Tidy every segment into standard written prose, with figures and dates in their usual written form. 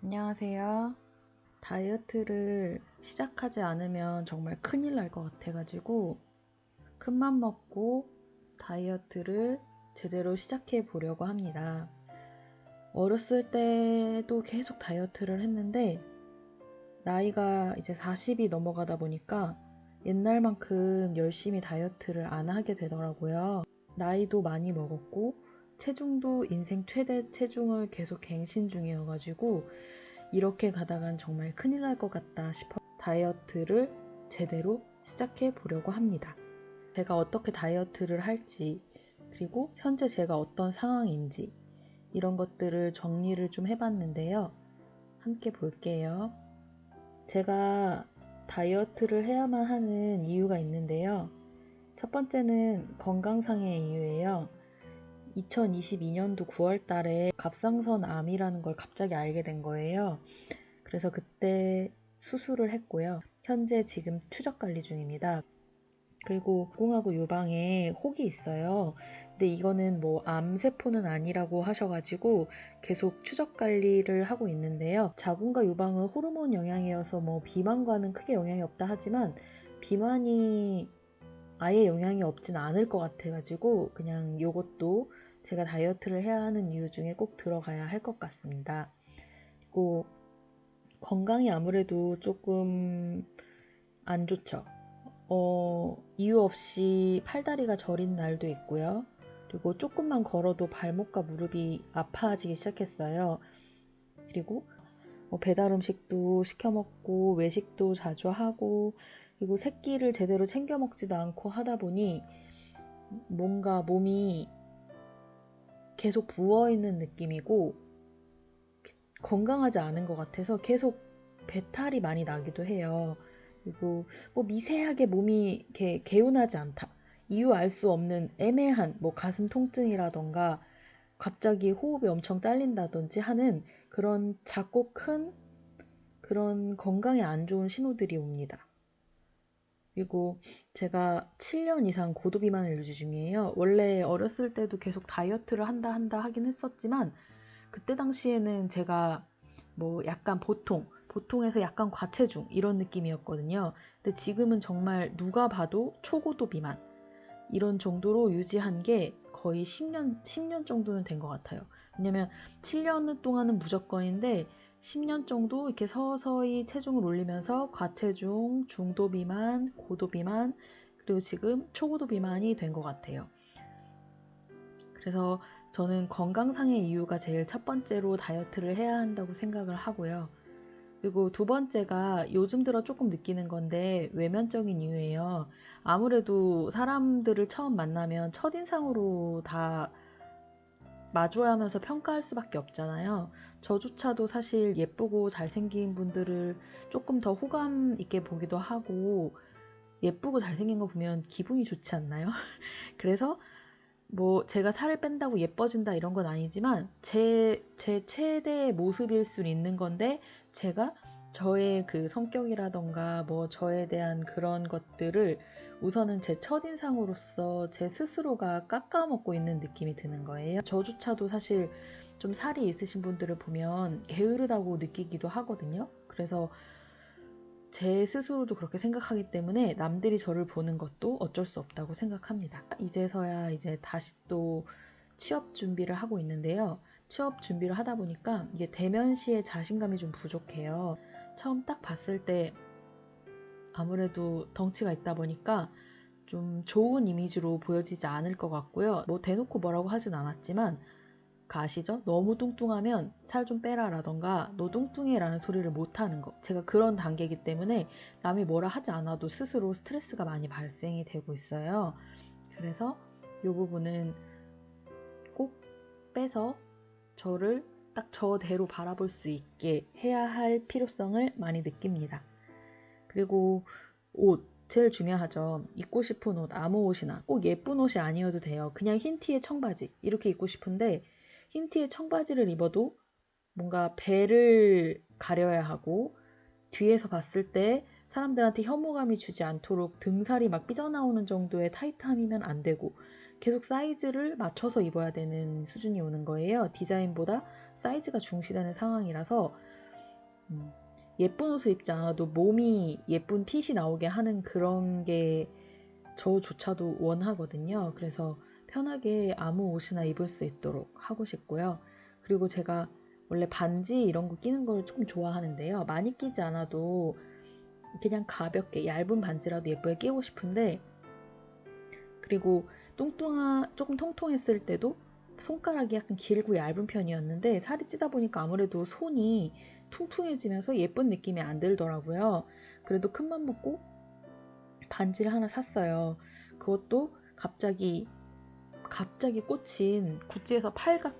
안녕하세요. 다이어트를 시작하지 않으면 정말 큰일 날 것 같아가지고 큰맘 먹고 다이어트를 제대로 시작해 보려고 합니다. 어렸을 때도 계속 다이어트를 했는데 나이가 이제 40이 넘어가다 보니까 옛날만큼 열심히 다이어트를 안 하게 되더라고요. 나이도 많이 먹었고 체중도 인생 최대 체중을 계속 갱신 중이어가지고 이렇게 가다간 정말 큰일 날 것 같다 싶어 다이어트를 제대로 시작해 보려고 합니다. 제가 어떻게 다이어트를 할지, 그리고 현재 제가 어떤 상황인지 이런 것들을 정리를 좀 해봤는데요. 함께 볼게요. 제가 다이어트를 해야만 하는 이유가 있는데요. 첫 번째는 건강상의 이유예요. 2022년도 9월 달에 갑상선 암이라는 걸 갑자기 알게 된 거예요. 그래서 그때 수술을 했고요. 현재 지금 추적 관리 중입니다. 그리고 공하고 유방에 혹이 있어요. 근데 이거는 뭐 암세포는 아니라고 하셔가지고 계속 추적 관리를 하고 있는데요. 자궁과 유방은 호르몬 영향이어서 뭐 비만과는 크게 영향이 없다 하지만 비만이 아예 영향이 없진 않을 것 같아가지고 그냥 요것도 제가 다이어트를 해야 하는 이유 중에 꼭 들어가야 할 것 같습니다. 그리고 건강이 아무래도 조금 안 좋죠. 이유 없이 팔다리가 저린 날도 있고요. 그리고 조금만 걸어도 발목과 무릎이 아파지기 시작했어요. 그리고 배달 음식도 시켜 먹고 외식도 자주 하고 그리고 새끼를 제대로 챙겨 먹지도 않고 하다 보니 뭔가 몸이 계속 부어있는 느낌이고 건강하지 않은 것 같아서 계속 배탈이 많이 나기도 해요. 그리고 뭐 미세하게 몸이 이렇게 개운하지 않다. 이유 알 수 없는 애매한 뭐 가슴 통증이라던가 갑자기 호흡이 엄청 딸린다든지 하는 그런 작고 큰 그런 건강에 안 좋은 신호들이 옵니다. 그리고 제가 7년 이상 고도비만을 유지 중이에요. 원래 어렸을 때도 계속 다이어트를 한다 하긴 했었지만 그때 당시에는 제가 뭐 약간 보통에서 약간 과체중 이런 느낌이었거든요. 근데 지금은 정말 누가 봐도 초고도 비만 이런 정도로 유지한 게 거의 10년 정도는 된 것 같아요. 왜냐면 7년 동안은 무조건인데 10년 정도 이렇게 서서히 체중을 올리면서 과체중, 중도 비만, 고도 비만, 그리고 지금 초고도 비만이 된 것 같아요. 그래서 저는 건강상의 이유가 제일 첫 번째로 다이어트를 해야 한다고 생각을 하고요. 그리고 두 번째가 요즘 들어 조금 느끼는 건데 외면적인 이유예요. 아무래도 사람들을 처음 만나면 첫인상으로 다 마주하면서 평가할 수밖에 없잖아요. 저조차도 사실 예쁘고 잘생긴 분들을 조금 더 호감 있게 보기도 하고 예쁘고 잘생긴 거 보면 기분이 좋지 않나요? 그래서 뭐 제가 살을 뺀다고 예뻐진다 이런 건 아니지만 제 최대의 모습일 수 있는 건데 제가 저의 그 성격이라던가 뭐 저에 대한 그런 것들을 우선은 제 첫인상으로서 제 스스로가 깎아먹고 있는 느낌이 드는 거예요. 저조차도 사실 좀 살이 있으신 분들을 보면 게으르다고 느끼기도 하거든요. 그래서 제 스스로도 그렇게 생각하기 때문에 남들이 저를 보는 것도 어쩔 수 없다고 생각합니다. 이제서야 이제 다시 또 취업 준비를 하고 있는데요. 취업 준비를 하다 보니까 이게 대면시의 자신감이 좀 부족해요. 처음 딱 봤을 때 아무래도 덩치가 있다 보니까 좀 좋은 이미지로 보여지지 않을 것 같고요. 뭐 대놓고 뭐라고 하진 않았지만 그 아시죠? 너무 뚱뚱하면 살 좀 빼라 라던가 너 뚱뚱해 라는 소리를 못하는 거. 제가 그런 단계이기 때문에 남이 뭐라 하지 않아도 스스로 스트레스가 많이 발생이 되고 있어요. 그래서 이 부분은 꼭 빼서 저를 딱 저대로 바라볼 수 있게 해야 할 필요성을 많이 느낍니다. 그리고 옷 제일 중요하죠. 입고 싶은 옷, 아무 옷이나 꼭 예쁜 옷이 아니어도 돼요. 그냥 흰 티에 청바지 이렇게 입고 싶은데 흰 티에 청바지를 입어도 뭔가 배를 가려야 하고 뒤에서 봤을 때 사람들한테 혐오감이 주지 않도록 등살이 막 삐져나오는 정도의 타이트함이면 안 되고 계속 사이즈를 맞춰서 입어야 되는 수준이 오는 거예요. 디자인보다 사이즈가 중시되는 상황이라서 음, 예쁜 옷을 입지 않아도 몸이 예쁜 핏이 나오게 하는 그런 게 저조차도 원하거든요. 그래서 편하게 아무 옷이나 입을 수 있도록 하고 싶고요. 그리고 제가 원래 반지 이런 거 끼는 걸 조금 좋아하는데요. 많이 끼지 않아도 그냥 가볍게 얇은 반지라도 예쁘게 끼고 싶은데, 그리고 조금 통통했을 때도 손가락이 약간 길고 얇은 편이었는데 살이 찌다 보니까 아무래도 손이 퉁퉁해지면서 예쁜 느낌이 안 들더라고요. 그래도 큰맘 먹고 반지를 하나 샀어요. 그것도 갑자기 꽂힌 구찌에서 팔각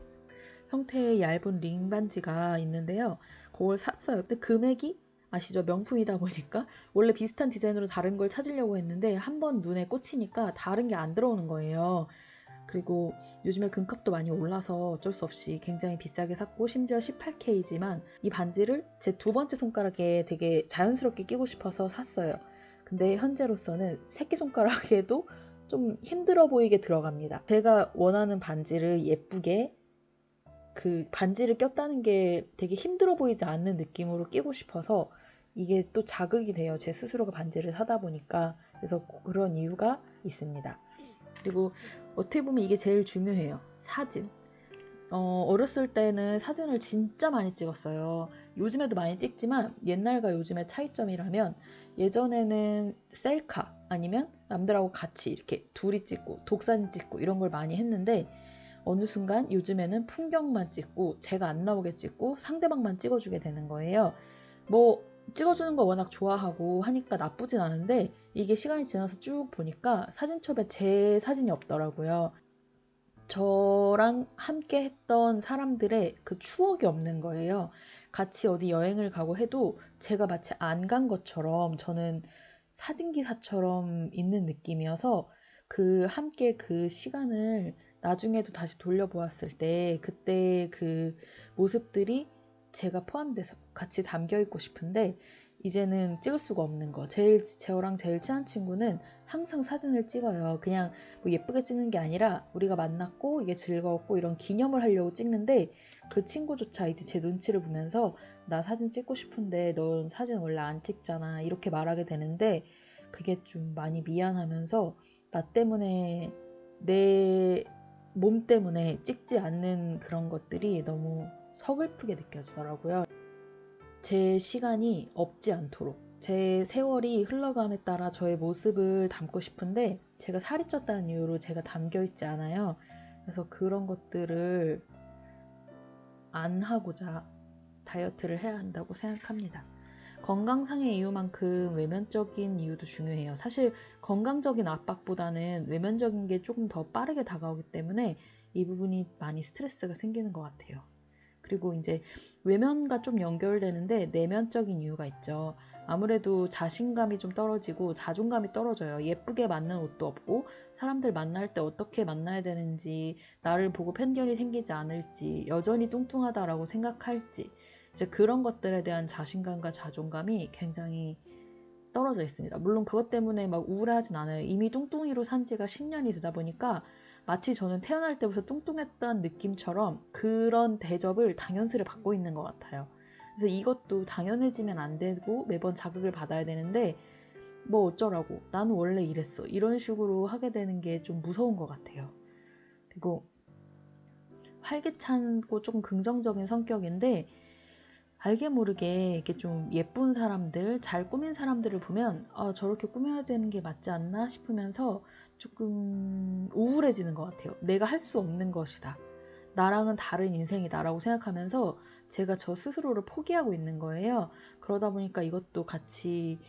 형태의 얇은 링 반지가 있는데요. 그걸 샀어요. 근데 금액이 아시죠? 명품이다 보니까 원래 비슷한 디자인으로 다른 걸 찾으려고 했는데 한 번 눈에 꽂히니까 다른 게 안 들어오는 거예요. 그리고 요즘에 금값도 많이 올라서 어쩔 수 없이 굉장히 비싸게 샀고, 심지어 18K지만 이 반지를 제 두 번째 손가락에 되게 자연스럽게 끼고 싶어서 샀어요. 근데 현재로서는 새끼손가락에도 좀 힘들어 보이게 들어갑니다. 제가 원하는 반지를 예쁘게, 그 반지를 꼈다는 게 되게 힘들어 보이지 않는 느낌으로 끼고 싶어서 이게 또 자극이 돼요. 제 스스로가 반지를 사다 보니까. 그래서 그런 이유가 있습니다. 그리고 어떻게 보면 이게 제일 중요해요. 사진. 어렸을 때는 사진을 진짜 많이 찍었어요. 요즘에도 많이 찍지만 옛날과 요즘의 차이점이라면, 예전에는 셀카 아니면 남들하고 같이 이렇게 둘이 찍고 독사진 찍고 이런 걸 많이 했는데, 어느 순간 요즘에는 풍경만 찍고 제가 안 나오게 찍고 상대방만 찍어주게 되는 거예요. 뭐 찍어주는 거 워낙 좋아하고 하니까 나쁘진 않은데, 이게 시간이 지나서 쭉 보니까 사진첩에 제 사진이 없더라고요. 저랑 함께 했던 사람들의 그 추억이 없는 거예요. 같이 어디 여행을 가고 해도 제가 마치 안 간 것처럼, 저는 사진기사처럼 있는 느낌이어서 그 함께 그 시간을 나중에도 다시 돌려보았을 때 그때 그 모습들이 제가 포함돼서 같이 담겨 있고 싶은데, 이제는 찍을 수가 없는 거. 저랑 제일 친한 친구는 항상 사진을 찍어요. 그냥 뭐 예쁘게 찍는 게 아니라 우리가 만났고 이게 즐거웠고 이런 기념을 하려고 찍는데, 그 친구조차 이제 제 눈치를 보면서 나 사진 찍고 싶은데 넌 사진 원래 안 찍잖아 이렇게 말하게 되는데, 그게 좀 많이 미안하면서 나 때문에, 내 몸 때문에 찍지 않는 그런 것들이 너무 서글프게 느껴지더라고요. 제 시간이 없지 않도록, 제 세월이 흘러감에 따라 저의 모습을 담고 싶은데 제가 살이 쪘다는 이유로 제가 담겨 있지 않아요. 그래서 그런 것들을 안 하고자 다이어트를 해야 한다고 생각합니다. 건강상의 이유만큼 외면적인 이유도 중요해요. 사실 건강적인 압박보다는 외면적인 게 조금 더 빠르게 다가오기 때문에 이 부분이 많이 스트레스가 생기는 것 같아요. 그리고 이제 외면과 좀 연결되는데 내면적인 이유가 있죠. 아무래도 자신감이 좀 떨어지고 자존감이 떨어져요. 예쁘게 맞는 옷도 없고, 사람들 만날 때 어떻게 만나야 되는지, 나를 보고 편견이 생기지 않을지, 여전히 뚱뚱하다라고 생각할지, 이제 그런 것들에 대한 자신감과 자존감이 굉장히 떨어져 있습니다. 물론 그것 때문에 막 우울하진 않아요. 이미 뚱뚱이로 산 지가 10년이 되다 보니까 마치 저는 태어날 때부터 뚱뚱했던 느낌처럼 그런 대접을 당연스레 받고 있는 것 같아요. 그래서 이것도 당연해지면 안 되고 매번 자극을 받아야 되는데, 뭐 어쩌라고, 나는 원래 이랬어, 이런 식으로 하게 되는 게 좀 무서운 것 같아요. 그리고 활기차고 조금 긍정적인 성격인데, 알게 모르게 이렇게 좀 예쁜 사람들, 잘 꾸민 사람들을 보면 저렇게 꾸며야 되는 게 맞지 않나 싶으면서 조금 우울해지는 것 같아요. 내가 할 수 없는 것이다, 나랑은 다른 인생이다 라고 생각하면서 제가 저 스스로를 포기하고 있는 거예요. 그러다 보니까 이것도 같이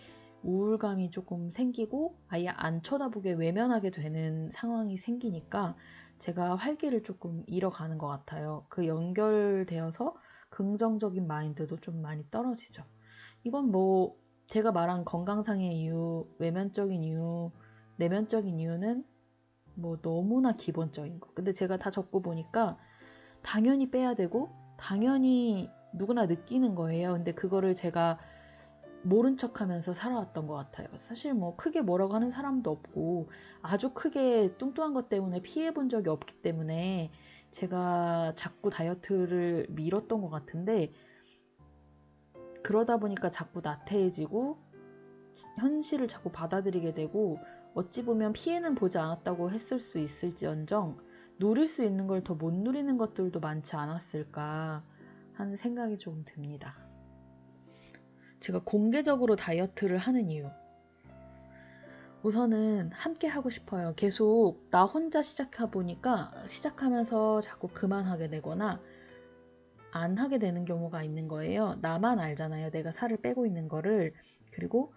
우울감이 조금 생기고 아예 안 쳐다보게 외면하게 되는 상황이 생기니까 제가 활기를 조금 잃어가는 것 같아요. 그 연결되어서 긍정적인 마인드도 좀 많이 떨어지죠. 이건 뭐 제가 말한 건강상의 이유, 외면적인 이유, 내면적인 이유는 뭐 너무나 기본적인 거. 근데 제가 다 적고 보니까 당연히 빼야 되고 당연히 누구나 느끼는 거예요. 근데 그거를 제가 모른 척하면서 살아왔던 것 같아요. 사실 뭐 크게 뭐라고 하는 사람도 없고 아주 크게 뚱뚱한 것 때문에 피해 본 적이 없기 때문에 제가 자꾸 다이어트를 미뤘던 것 같은데, 그러다 보니까 자꾸 나태해지고 현실을 자꾸 받아들이게 되고 어찌 보면 피해는 보지 않았다고 했을 수 있을지언정 누릴 수 있는 걸 더 못 누리는 것들도 많지 않았을까 하는 생각이 조금 듭니다. 제가 공개적으로 다이어트를 하는 이유, 우선은 함께 하고 싶어요. 계속 나 혼자 시작하면서 자꾸 그만하게 되거나 안 하게 되는 경우가 있는 거예요. 나만 알잖아요, 내가 살을 빼고 있는 거를. 그리고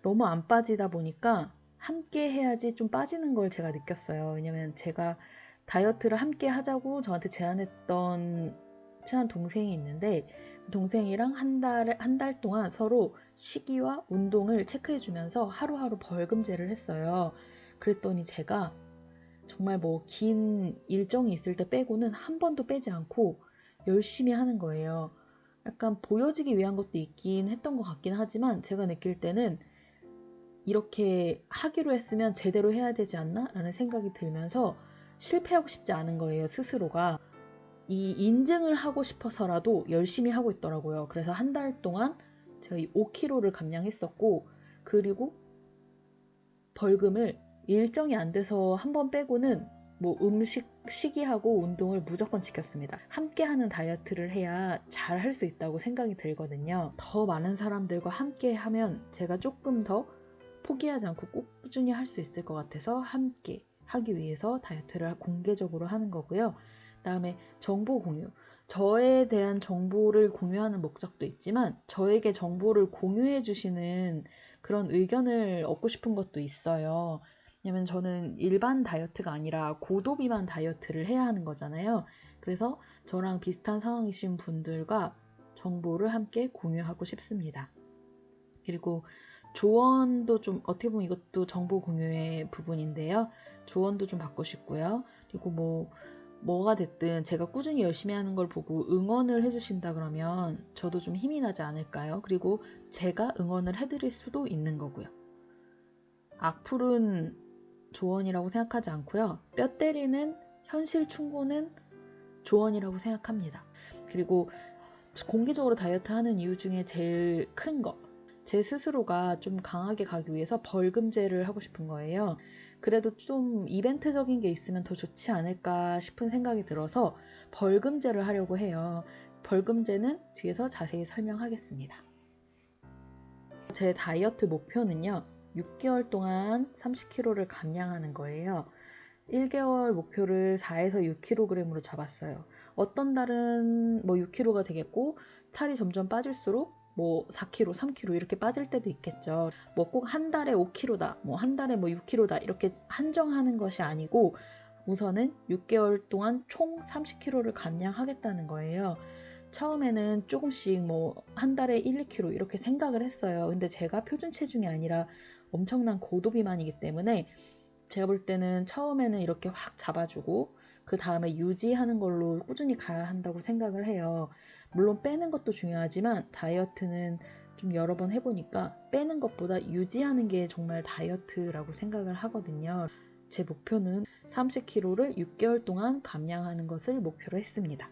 너무 안 빠지다 보니까 함께 해야지 좀 빠지는 걸 제가 느꼈어요. 왜냐면 제가 다이어트를 함께 하자고 저한테 제안했던 친한 동생이 있는데, 동생이랑 한 달 동안 서로 식이와 운동을 체크해 주면서 하루하루 벌금제를 했어요. 그랬더니 제가 정말 뭐 긴 일정이 있을 때 빼고는 한 번도 빼지 않고 열심히 하는 거예요. 약간 보여지기 위한 것도 있긴 했던 것 같긴 하지만 제가 느낄 때는 이렇게 하기로 했으면 제대로 해야 되지 않나? 라는 생각이 들면서 실패하고 싶지 않은 거예요, 스스로가. 이 인증을 하고 싶어서라도 열심히 하고 있더라고요. 그래서 한 달 동안 제가 5kg를 감량했었고, 그리고 벌금을 일정이 안 돼서 한 번 빼고는 뭐 식이하고 운동을 무조건 지켰습니다. 함께하는 다이어트를 해야 잘 할 수 있다고 생각이 들거든요. 더 많은 사람들과 함께 하면 제가 조금 더 포기하지 않고 꼭 꾸준히 할 수 있을 것 같아서 함께 하기 위해서 다이어트를 공개적으로 하는 거고요. 그다음에 정보 공유. 저에 대한 정보를 공유하는 목적도 있지만 저에게 정보를 공유해 주시는 그런 의견을 얻고 싶은 것도 있어요. 왜냐면 저는 일반 다이어트가 아니라 고도비만 다이어트를 해야 하는 거잖아요. 그래서 저랑 비슷한 상황이신 분들과 정보를 함께 공유하고 싶습니다. 그리고 조언도 좀, 어떻게 보면 이것도 정보 공유의 부분인데요. 조언도 좀 받고 싶고요. 그리고 뭐가 됐든 제가 꾸준히 열심히 하는 걸 보고 응원을 해주신다 그러면 저도 좀 힘이 나지 않을까요? 그리고 제가 응원을 해드릴 수도 있는 거고요. 악플은 조언이라고 생각하지 않고요. 뼈 때리는 현실 충고는 조언이라고 생각합니다. 그리고 공개적으로 다이어트 하는 이유 중에 제일 큰 거, 제 스스로가 좀 강하게 가기 위해서 벌금제를 하고 싶은 거예요. 그래도 좀 이벤트적인 게 있으면 더 좋지 않을까 싶은 생각이 들어서 벌금제를 하려고 해요. 벌금제는 뒤에서 자세히 설명하겠습니다. 제 다이어트 목표는요, 6개월 동안 30kg를 감량하는 거예요. 1개월 목표를 4에서 6kg으로 잡았어요. 어떤 달은 뭐 6kg가 되겠고, 살이 점점 빠질수록 뭐 4kg, 3kg 이렇게 빠질 때도 있겠죠. 뭐 꼭 한 달에 5kg다, 뭐 한 달에 뭐 6kg다 이렇게 한정하는 것이 아니고 우선은 6개월 동안 총 30kg를 감량하겠다는 거예요. 처음에는 조금씩 뭐 한 달에 1, 2kg 이렇게 생각을 했어요. 근데 제가 표준 체중이 아니라 엄청난 고도 비만이기 때문에 제가 볼 때는 처음에는 이렇게 확 잡아주고 그 다음에 유지하는 걸로 꾸준히 가야 한다고 생각을 해요. 물론 빼는 것도 중요하지만 다이어트는 좀 여러 번 해보니까 빼는 것보다 유지하는 게 정말 다이어트라고 생각을 하거든요. 제 목표는 30kg를 6개월 동안 감량하는 것을 목표로 했습니다.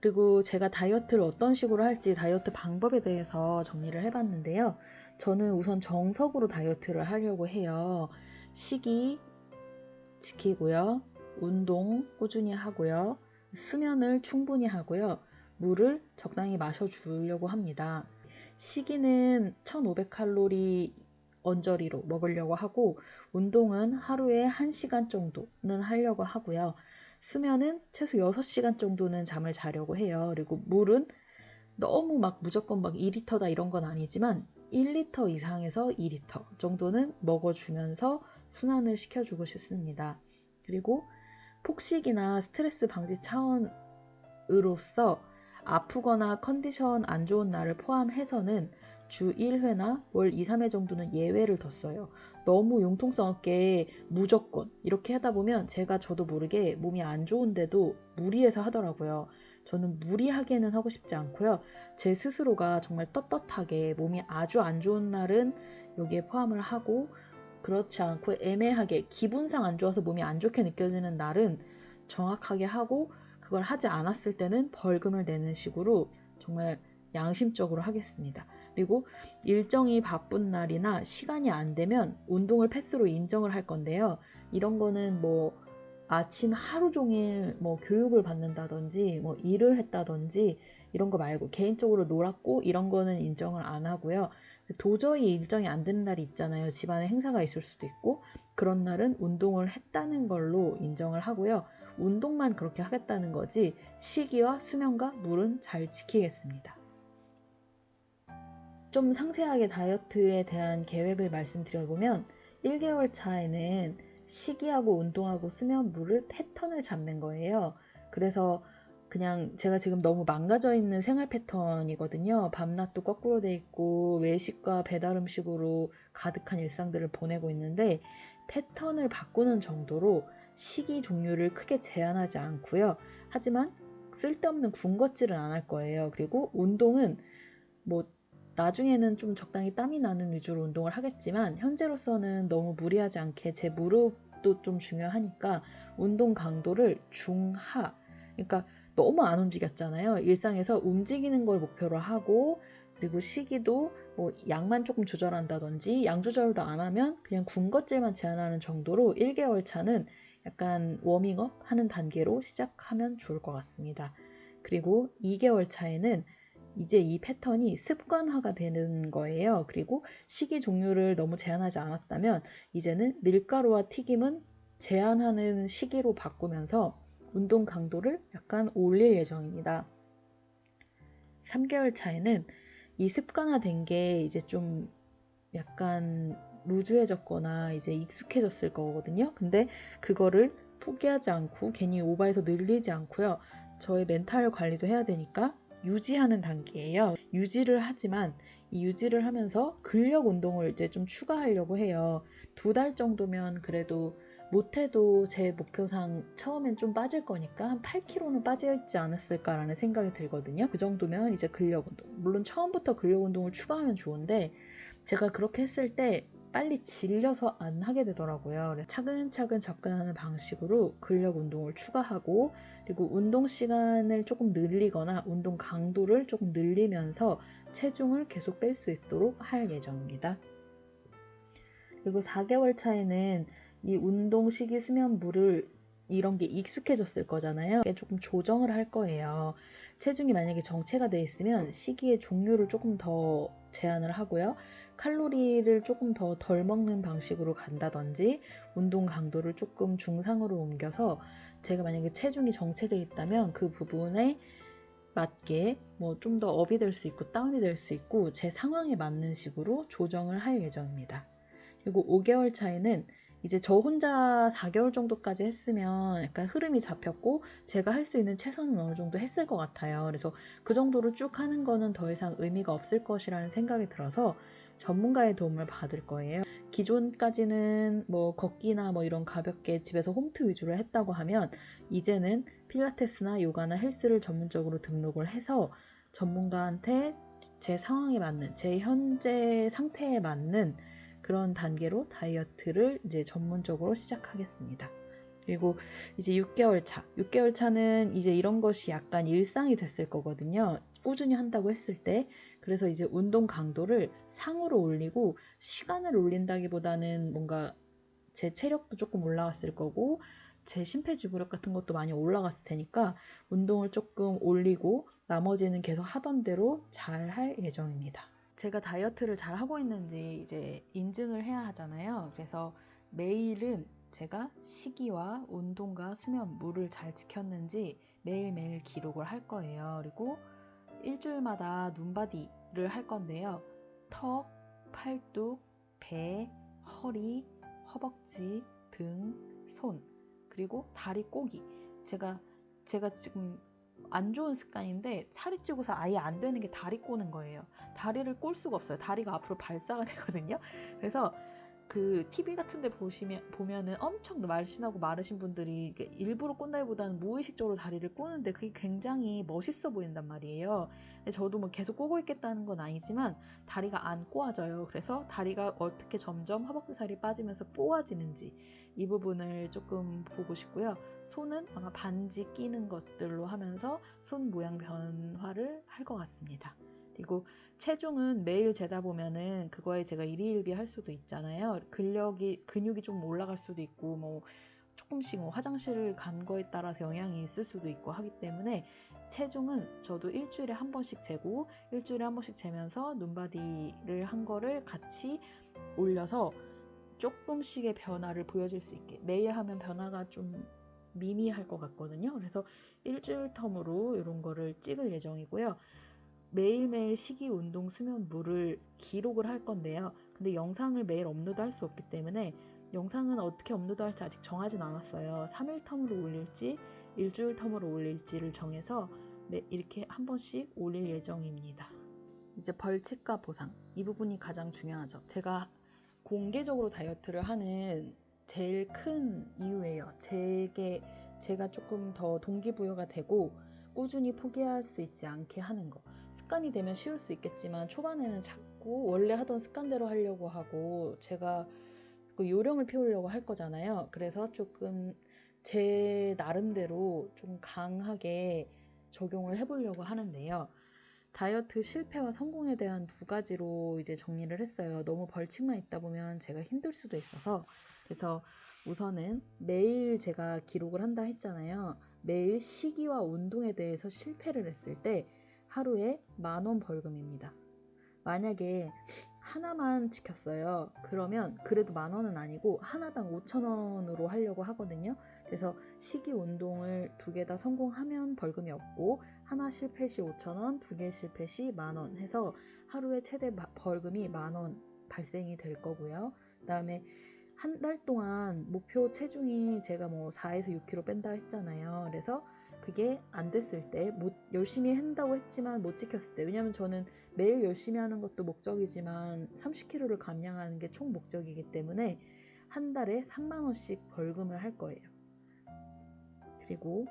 그리고 제가 다이어트를 어떤 식으로 할지 다이어트 방법에 대해서 정리를 해봤는데요. 저는 우선 정석으로 다이어트를 하려고 해요. 식이 지키고요. 운동 꾸준히 하고요. 수면을 충분히 하고요. 물을 적당히 마셔주려고 합니다. 식이는 1500칼로리 언저리로 먹으려고 하고 운동은 하루에 1시간 정도는 하려고 하고요. 수면은 최소 6시간 정도는 잠을 자려고 해요. 그리고 물은 너무 막 무조건 막 2리터다 이런 건 아니지만 1리터 이상에서 2리터 정도는 먹어주면서 순환을 시켜주고 싶습니다. 그리고 폭식이나 스트레스 방지 차원으로서 아프거나 컨디션 안 좋은 날을 포함해서는 주 1회나 월 2, 3회 정도는 예외를 뒀어요. 너무 융통성 없게 무조건 이렇게 하다 보면 저도 모르게 몸이 안 좋은데도 무리해서 하더라고요. 저는 무리하게는 하고 싶지 않고요. 제 스스로가 정말 떳떳하게 몸이 아주 안 좋은 날은 여기에 포함을 하고 그렇지 않고 애매하게 기분상 안 좋아서 몸이 안 좋게 느껴지는 날은 정확하게 하고 그걸 하지 않았을 때는 벌금을 내는 식으로 정말 양심적으로 하겠습니다. 그리고 일정이 바쁜 날이나 시간이 안 되면 운동을 패스로 인정을 할 건데요. 이런 거는 뭐 아침 하루 종일 뭐 교육을 받는다든지 뭐 일을 했다든지 이런 거 말고 개인적으로 놀았고 이런 거는 인정을 안 하고요. 도저히 일정이 안 되는 날이 있잖아요. 집안에 행사가 있을 수도 있고 그런 날은 운동을 했다는 걸로 인정을 하고요. 운동만 그렇게 하겠다는 거지 식이와 수면과 물은 잘 지키겠습니다. 좀 상세하게 다이어트에 대한 계획을 말씀드려보면 1개월 차에는 식이하고 운동하고 수면, 물을 패턴을 잡는 거예요. 그래서 그냥 제가 지금 너무 망가져 있는 생활 패턴이거든요. 밤낮도 거꾸로 돼 있고 외식과 배달 음식으로 가득한 일상들을 보내고 있는데 패턴을 바꾸는 정도로 식이 종류를 크게 제한하지 않고요. 하지만 쓸데없는 군것질은 안 할 거예요. 그리고 운동은 뭐 나중에는 좀 적당히 땀이 나는 위주로 운동을 하겠지만 현재로서는 너무 무리하지 않게 제 무릎도 좀 중요하니까 운동 강도를 중하, 그러니까 너무 안 움직였잖아요. 일상에서 움직이는 걸 목표로 하고 그리고 시기도 뭐 양만 조금 조절한다든지 양 조절도 안 하면 그냥 군것질만 제한하는 정도로 1개월 차는 약간 워밍업 하는 단계로 시작하면 좋을 것 같습니다. 그리고 2개월 차에는 이제 이 패턴이 습관화가 되는 거예요. 그리고 식이 종류를 너무 제한하지 않았다면 이제는 밀가루와 튀김은 제한하는 시기로 바꾸면서 운동 강도를 약간 올릴 예정입니다. 3개월 차에는 이 습관화된 게 이제 좀 약간 루즈해졌거나 이제 익숙해졌을 거거든요. 근데 그거를 포기하지 않고 괜히 오버해서 늘리지 않고요. 저의 멘탈 관리도 해야 되니까 유지하는 단계예요. 유지를 하지만 이 유지를 하면서 근력 운동을 이제 좀 추가하려고 해요. 2달 정도면 그래도 못해도 제 목표상 처음엔 좀 빠질 거니까 한 8kg는 빠져있지 않았을까라는 생각이 들거든요. 그 정도면 이제 근력 운동. 물론 처음부터 근력 운동을 추가하면 좋은데 제가 그렇게 했을 때 빨리 질려서 안 하게 되더라고요. 차근차근 접근하는 방식으로 근력 운동을 추가하고 그리고 운동 시간을 조금 늘리거나 운동 강도를 조금 늘리면서 체중을 계속 뺄 수 있도록 할 예정입니다. 그리고 4개월 차에는 이 운동 시기 수면 물을 이런 게 익숙해졌을 거잖아요. 조금 조정을 할 거예요. 체중이 만약에 정체가 돼 있으면 시기의 종류를 조금 더 제한을 하고요. 칼로리를 조금 더 덜 먹는 방식으로 간다든지 운동 강도를 조금 중상으로 옮겨서 제가 만약에 체중이 정체돼 있다면 그 부분에 맞게 뭐 좀 더 업이 될 수 있고 다운이 될 수 있고 제 상황에 맞는 식으로 조정을 할 예정입니다. 그리고 5개월 차에는 이제 저 혼자 4개월 정도까지 했으면 약간 흐름이 잡혔고 제가 할 수 있는 최선은 어느 정도 했을 것 같아요. 그래서 그 정도로 쭉 하는 거는 더 이상 의미가 없을 것이라는 생각이 들어서 전문가의 도움을 받을 거예요. 기존까지는 뭐 걷기나 뭐 이런 가볍게 집에서 홈트 위주로 했다고 하면 이제는 필라테스나 요가나 헬스를 전문적으로 등록을 해서 전문가한테 제 상황에 맞는 제 현재 상태에 맞는 그런 단계로 다이어트를 이제 전문적으로 시작하겠습니다. 그리고 이제 6개월 차. 6개월 차는 이제 이런 것이 약간 일상이 됐을 거거든요. 꾸준히 한다고 했을 때. 그래서 이제 운동 강도를 상으로 올리고 시간을 올린다기보다는 뭔가 제 체력도 조금 올라갔을 거고 제 심폐지구력 같은 것도 많이 올라갔을 테니까 운동을 조금 올리고 나머지는 계속 하던 대로 잘 할 예정입니다. 제가 다이어트를 잘 하고 있는지 이제 인증을 해야 하잖아요. 그래서 매일은 제가 식이와 운동과 수면, 물을 잘 지켰는지 매일매일 기록을 할 거예요. 그리고 일주일마다 눈바디를 할 건데요. 턱, 팔뚝, 배, 허리, 허벅지, 등, 손, 그리고 다리 꼬기. 제가 지금 안 좋은 습관인데 살이 찌고서 아예 안 되는 게 다리 꼬는 거예요. 다리를 꼴 수가 없어요. 다리가 앞으로 발사가 되거든요. 그래서 그 TV 같은 데 보면은 엄청 날씬하고 마르신 분들이 일부러 꼰다기보다는 무의식적으로 다리를 꼬는데 그게 굉장히 멋있어 보인단 말이에요. 근데 저도 뭐 계속 꼬고 있겠다는 건 아니지만 다리가 안 꼬아져요. 그래서 다리가 어떻게 점점 허벅지 살이 빠지면서 꼬아지는지 이 부분을 조금 보고 싶고요. 손은 아마 반지 끼는 것들로 하면서 손 모양 변화를 할 것 같습니다. 그리고 체중은 매일 재다 보면은 그거에 제가 일희일비 할 수도 있잖아요. 근육이 좀 올라갈 수도 있고 뭐 조금씩 뭐 화장실을 간 거에 따라서 영향이 있을 수도 있고 하기 때문에 체중은 저도 일주일에 한 번씩 재고 일주일에 한 번씩 재면서 눈바디를 한 거를 같이 올려서 조금씩의 변화를 보여줄 수 있게 매일 하면 변화가 좀 미미할 것 같거든요. 그래서 일주일 텀으로 이런 거를 찍을 예정이고요. 매일매일 식이, 운동, 수면, 물을 기록을 할 건데요. 근데 영상을 매일 업로드할 수 없기 때문에 영상은 어떻게 업로드할지 아직 정하진 않았어요. 3일 텀으로 올릴지 일주일 텀으로 올릴지를 정해서 이렇게 한 번씩 올릴 예정입니다. 이제 벌칙과 보상, 이 부분이 가장 중요하죠. 제가 공개적으로 다이어트를 하는 제일 큰 이유예요. 제가 조금 더 동기부여가 되고 꾸준히 포기할 수 있지 않게 하는 거. 습관이 되면 쉬울 수 있겠지만 초반에는 자꾸 원래 하던 습관대로 하려고 하고 제가 그 요령을 피우려고 할 거잖아요. 그래서 조금 제 나름대로 좀 강하게 적용을 해보려고 하는데요. 다이어트 실패와 성공에 대한 두 가지로 이제 정리를 했어요. 너무 벌칙만 있다 보면 제가 힘들 수도 있어서. 그래서 우선은 매일 제가 기록을 한다 했잖아요. 매일 식이와 운동에 대해서 실패를 했을 때 하루에 10,000원 벌금입니다. 만약에 하나만 지켰어요. 그러면 그래도 10,000원은 아니고 하나당 5,000원으로 하려고 하거든요. 그래서 식이 운동을 2개 다 성공하면 벌금이 없고 하나 실패 시 5,000원, 2개 실패 시 10,000원 해서 하루에 최대 벌금이 10,000원 발생이 될 거고요. 그 다음에 한 달 동안 목표 체중이 제가 뭐 4에서 6kg 뺀다 했잖아요. 그래서 그게 안 됐을 때 열심히 한다고 했지만 못 지켰을 때, 왜냐면 저는 매일 열심히 하는 것도 목적이지만 30kg를 감량하는 게 총 목적이기 때문에 한 달에 30,000원씩 벌금을 할 거예요. 그리고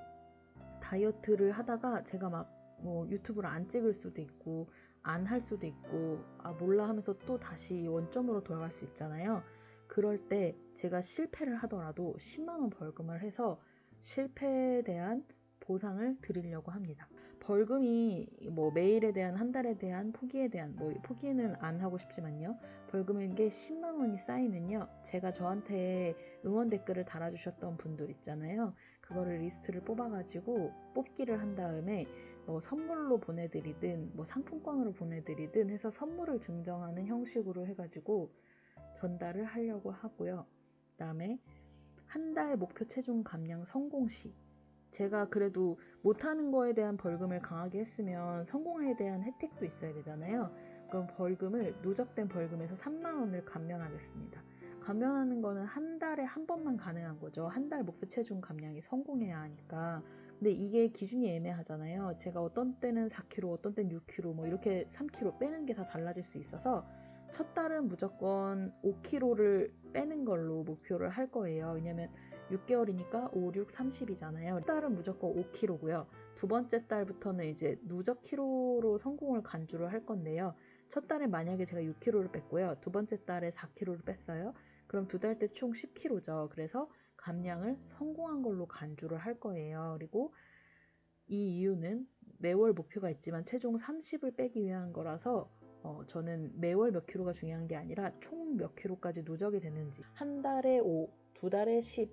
다이어트를 하다가 제가 막 뭐 유튜브를 안 찍을 수도 있고 안 할 수도 있고 몰라 하면서 또 다시 원점으로 돌아갈 수 있잖아요. 그럴 때 제가 실패를 하더라도 100,000원 벌금을 해서 실패에 대한 보상을 드리려고 합니다. 벌금이 뭐 매일에 대한, 한 달에 대한, 포기에 대한, 뭐 포기는 안 하고 싶지만요. 벌금인 게 10만 원이 쌓이면요. 제가 저한테 응원 댓글을 달아주셨던 분들 있잖아요. 그거를 리스트를 뽑아가지고 뽑기를 한 다음에 뭐 선물로 보내드리든 뭐 상품권으로 보내드리든 해서 선물을 증정하는 형식으로 해가지고 전달을 하려고 하고요. 그 다음에 한 달 목표 체중 감량 성공 시, 제가 그래도 못하는 거에 대한 벌금을 강하게 했으면 성공에 대한 혜택도 있어야 되잖아요. 그럼 누적된 벌금에서 3만 원을 감면하겠습니다. 감면하는 거는 한 달에 한 번만 가능한 거죠. 한 달 목표 체중 감량이 성공해야 하니까. 근데 이게 기준이 애매하잖아요. 제가 어떤 때는 4kg, 어떤 때는 6kg, 뭐 이렇게 3kg 빼는 게 다 달라질 수 있어서 첫 달은 무조건 5kg를 빼는 걸로 목표를 할 거예요. 왜냐면 6개월이니까 5, 6, 30이잖아요. 첫 달은 무조건 5kg고요. 두 번째 달부터는 이제 누적 키로로 성공을 간주를 할 건데요. 첫 달에 만약에 제가 6kg를 뺐고요. 두 번째 달에 4kg를 뺐어요. 그럼 두 달 때 총 10kg죠. 그래서 감량을 성공한 걸로 간주를 할 거예요. 그리고 이 이유는 매월 목표가 있지만 최종 30을 빼기 위한 거라서 저는 매월 몇 킬로가 중요한 게 아니라 총 몇 킬로까지 누적이 되는지, 한 달에 5, 두 달에 10,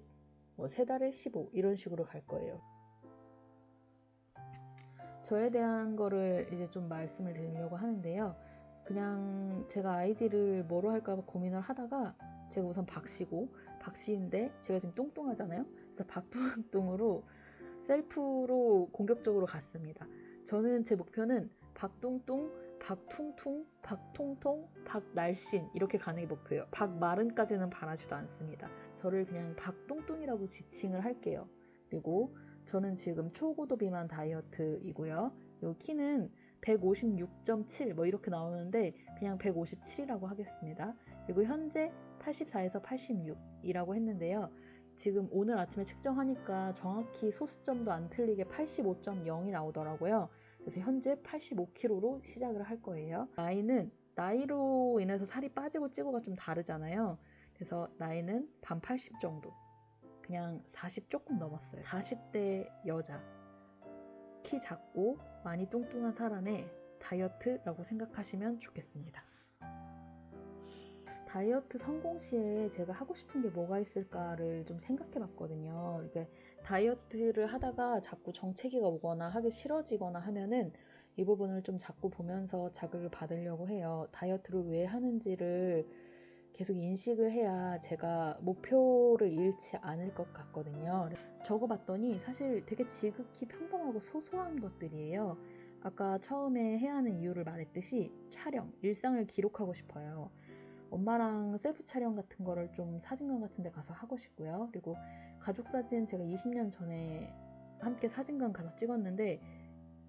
뭐 세 달에 15 이런 식으로 갈 거예요. 저에 대한 거를 이제 좀 말씀을 드리려고 하는데요. 그냥 제가 아이디를 뭐로 할까 고민을 하다가 제가 우선 박씨인데 제가 지금 뚱뚱하잖아요. 그래서 박뚱뚱으로 셀프로 공격적으로 갔습니다. 저는 제 목표는 박뚱뚱, 박퉁퉁, 박통통, 박날씬 이렇게 가는 게 목표예요. 박마른까지는 바라지도 않습니다. 저를 그냥 박뚱뚱이라고 지칭을 할게요. 그리고 저는 지금 초고도 비만 다이어트이고요. 요 키는 156.7 뭐 이렇게 나오는데 그냥 157이라고 하겠습니다. 그리고 현재 84에서 86이라고 했는데요. 지금 오늘 아침에 측정하니까 정확히 소수점도 안 틀리게 85.0이 나오더라고요. 그래서 현재 85kg로 시작을 할 거예요. 나이는 나이로 인해서 살이 빠지고 찌고가 좀 다르잖아요. 그래서 나이는 반 80 정도. 그냥 40 조금 넘었어요. 40대 여자. 키 작고 많이 뚱뚱한 사람의 다이어트라고 생각하시면 좋겠습니다. 다이어트 성공 시에 제가 하고 싶은 게 뭐가 있을까를 좀 생각해 봤거든요. 이게 다이어트를 하다가 자꾸 정체기가 오거나 하기 싫어지거나 하면은 이 부분을 좀 자꾸 보면서 자극을 받으려고 해요. 다이어트를 왜 하는지를 계속 인식을 해야 제가 목표를 잃지 않을 것 같거든요. 적어봤더니 사실 되게 지극히 평범하고 소소한 것들이에요. 아까 처음에 해야 하는 이유를 말했듯이 촬영, 일상을 기록하고 싶어요. 엄마랑 셀프 촬영 같은 거를 좀 사진관 같은 데 가서 하고 싶고요. 그리고 가족 사진 제가 20년 전에 함께 사진관 가서 찍었는데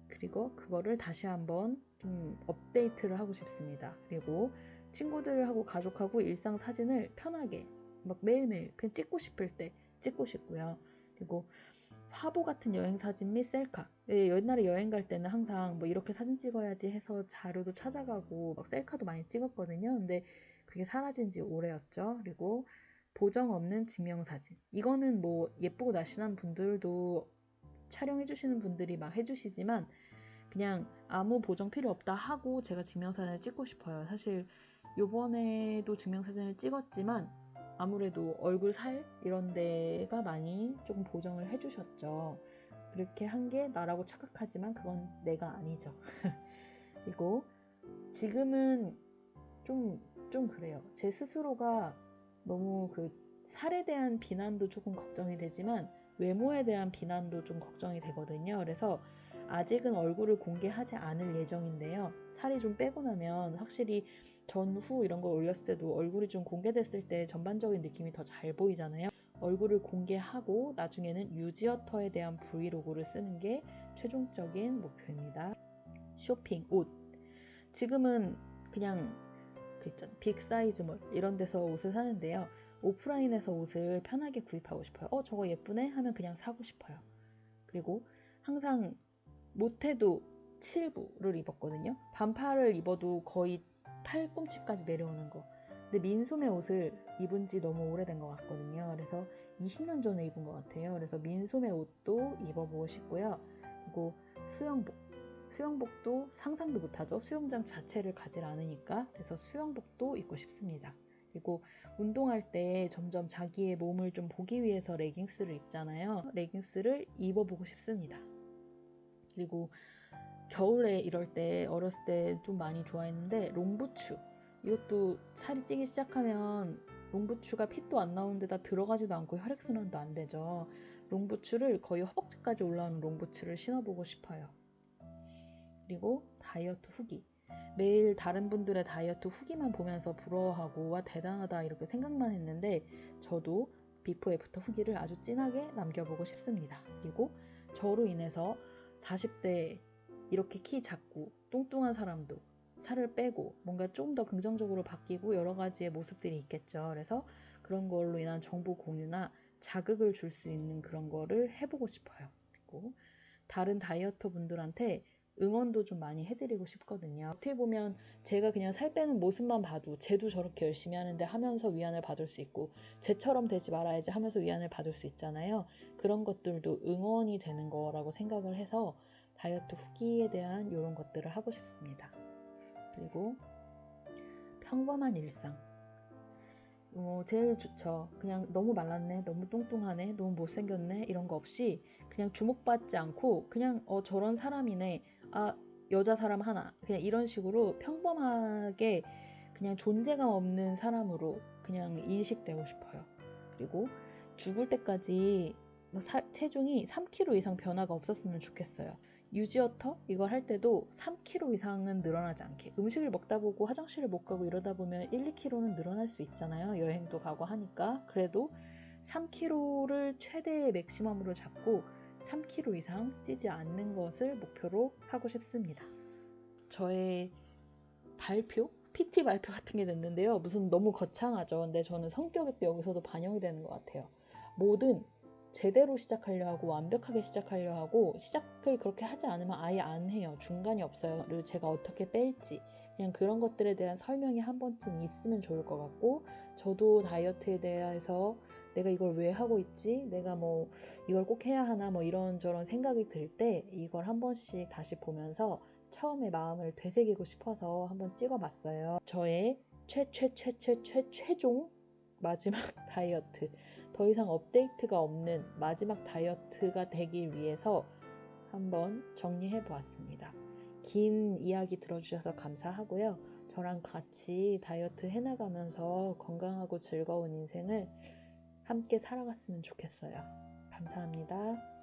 그리고 그거를 다시 한번 좀 업데이트를 하고 싶습니다. 그리고 친구들하고 가족하고 일상 사진을 편하게 막 매일매일 그냥 찍고 싶을 때 찍고 싶고요. 그리고 화보 같은 여행 사진 및 셀카. 옛날에 여행 갈 때는 항상 뭐 이렇게 사진 찍어야지 해서 자료도 찾아가고 막 셀카도 많이 찍었거든요. 근데 그게 사라진 지 오래였죠. 그리고 보정 없는 증명사진. 이거는 뭐 예쁘고 날씬한 분들도 촬영해 주시는 분들이 막 해주시지만 그냥 아무 보정 필요 없다 하고 제가 증명사진을 찍고 싶어요. 사실 요번에도 증명사진을 찍었지만 아무래도 얼굴 살 이런 데가 많이 조금 보정을 해주셨죠. 그렇게 한 게 나라고 착각하지만 그건 내가 아니죠. 그리고 지금은 좀 그래요. 제 스스로가 너무 그 살에 대한 비난도 조금 걱정이 되지만 외모에 대한 비난도 좀 걱정이 되거든요. 그래서 아직은 얼굴을 공개하지 않을 예정인데요. 살이 좀 빼고 나면 확실히 전후 이런 걸 올렸을 때도 얼굴이 좀 공개됐을 때 전반적인 느낌이 더 잘 보이잖아요. 얼굴을 공개하고 나중에는 유지어터에 대한 브이로그를 쓰는 게 최종적인 목표입니다. 쇼핑, 옷. 지금은 그냥 그 있잖아요. 빅사이즈몰 이런 데서 옷을 사는데요. 오프라인에서 옷을 편하게 구입하고 싶어요. 저거 예쁘네? 하면 그냥 사고 싶어요. 그리고 항상 못해도 7부를 입었거든요. 반팔을 입어도 거의 팔꿈치까지 내려오는 거. 근데 민소매 옷을 입은 지 너무 오래된 것 같거든요. 그래서 20년 전에 입은 것 같아요. 그래서 민소매 옷도 입어보고 싶고요. 그리고 수영복. 수영복도 상상도 못하죠. 수영장 자체를 가질 않으니까. 그래서 수영복도 입고 싶습니다. 그리고 운동할 때 점점 자기의 몸을 좀 보기 위해서 레깅스를 입잖아요. 레깅스를 입어보고 싶습니다. 그리고 겨울에 이럴 때 어렸을 때 좀 많이 좋아했는데 롱부츠. 이것도 살이 찌기 시작하면 롱부츠가 핏도 안 나오는 데다 들어가지도 않고 혈액순환도 안 되죠. 롱부츠를 거의 허벅지까지 올라오는 롱부츠를 신어보고 싶어요. 그리고 다이어트 후기. 매일 다른 분들의 다이어트 후기만 보면서 부러워하고 와 대단하다 이렇게 생각만 했는데 저도 비포 애프터 후기를 아주 진하게 남겨보고 싶습니다. 그리고 저로 인해서 40대 이렇게 키 작고 뚱뚱한 사람도 살을 빼고 뭔가 좀 더 긍정적으로 바뀌고 여러 가지의 모습들이 있겠죠. 그래서 그런 걸로 인한 정보 공유나 자극을 줄 수 있는 그런 거를 해보고 싶어요. 그리고 다른 다이어터 분들한테 응원도 좀 많이 해드리고 싶거든요. 어떻게 보면 제가 그냥 살 빼는 모습만 봐도 쟤도 저렇게 열심히 하는데 하면서 위안을 받을 수 있고 쟤처럼 되지 말아야지 하면서 위안을 받을 수 있잖아요. 그런 것들도 응원이 되는 거라고 생각을 해서 다이어트 후기에 대한 이런 것들을 하고 싶습니다. 그리고 평범한 일상. 제일 좋죠. 그냥 너무 말랐네, 너무 뚱뚱하네, 너무 못생겼네 이런 거 없이 그냥 주목받지 않고 그냥 저런 사람이네, 여자 사람 하나 그냥 이런 식으로 평범하게 그냥 존재감 없는 사람으로 그냥 인식되고 싶어요. 그리고 죽을 때까지 체중이 3kg 이상 변화가 없었으면 좋겠어요. 유지어터 이걸 할 때도 3kg 이상은 늘어나지 않게. 음식을 먹다 보고 화장실을 못 가고 이러다 보면 1, 2kg는 늘어날 수 있잖아요. 여행도 가고 하니까. 그래도 3kg를 최대의 맥시멈으로 잡고 3kg 이상 찌지 않는 것을 목표로 하고 싶습니다. 저의 발표? PT 발표 같은 게 됐는데요. 무슨 너무 거창하죠. 근데 저는 성격이 또 여기서도 반영이 되는 것 같아요. 뭐든 제대로 시작하려 하고 완벽하게 시작하려 하고 시작을 그렇게 하지 않으면 아예 안 해요. 중간이 없어요. 그리고 제가 어떻게 뺄지 그냥 그런 것들에 대한 설명이 한 번쯤 있으면 좋을 것 같고 저도 다이어트에 대해서 내가 이걸 왜 하고 있지? 내가 뭐 이걸 꼭 해야 하나? 뭐 이런저런 생각이 들 때 이걸 한 번씩 다시 보면서 처음에 마음을 되새기고 싶어서 한번 찍어봤어요. 저의 최종 마지막 다이어트. 더 이상 업데이트가 없는 마지막 다이어트가 되기 위해서 한번 정리해 보았습니다. 긴 이야기 들어주셔서 감사하고요. 저랑 같이 다이어트 해나가면서 건강하고 즐거운 인생을 함께 살아갔으면 좋겠어요. 감사합니다.